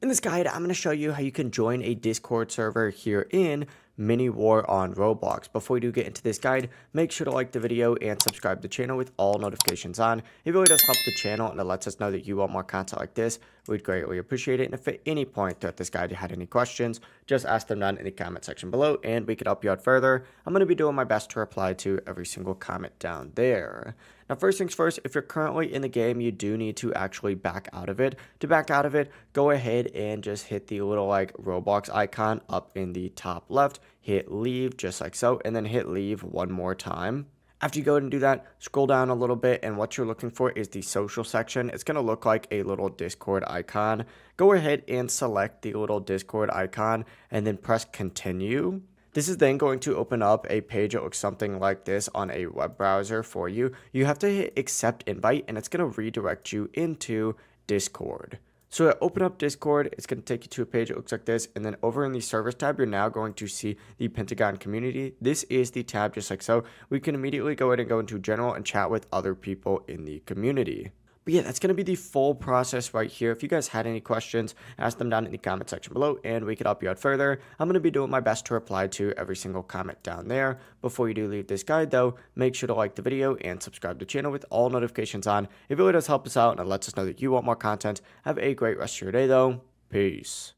In this guide, I'm going to show you how you can join a Discord server here in Mini War on Roblox. Before we do get into this guide, make sure to like the video and subscribe to the channel with all notifications on. It really does help the channel and it lets us know that you want more content like this. We'd greatly appreciate it. And if at any point throughout this guide you had any questions, just ask them down in the comment section below and we could help you out further. I'm going to be doing my best to reply to every single comment down there. Now, first things first, if you're currently in the game, you do need to actually back out of it. To back out of it, go ahead and just hit the little like Roblox icon up in the top left, hit leave just like so, and then hit leave one more time. After you go ahead and do that, scroll down a little bit, and what you're looking for is the social section. It's going to look like a little Discord icon. Go ahead and select the little Discord icon and then press continue. This is then going to open up a page that looks something like this on a web browser for you. You have to hit accept invite and it's going to redirect you into Discord. So to open up Discord, it's going to take you to a page that looks like this. And then over in the service tab, you're now going to see the Pentagon community. This is the tab just like so. We can immediately go ahead and go into general and chat with other people in the community. But yeah, that's going to be the full process right here. If you guys had any questions, ask them down in the comment section below and we could help you out further. I'm going to be doing my best to reply to every single comment down there. Before you do leave this guide though, make sure to like the video and subscribe to the channel with all notifications on. It really does help us out and it lets us know that you want more content. Have a great rest of your day though. Peace.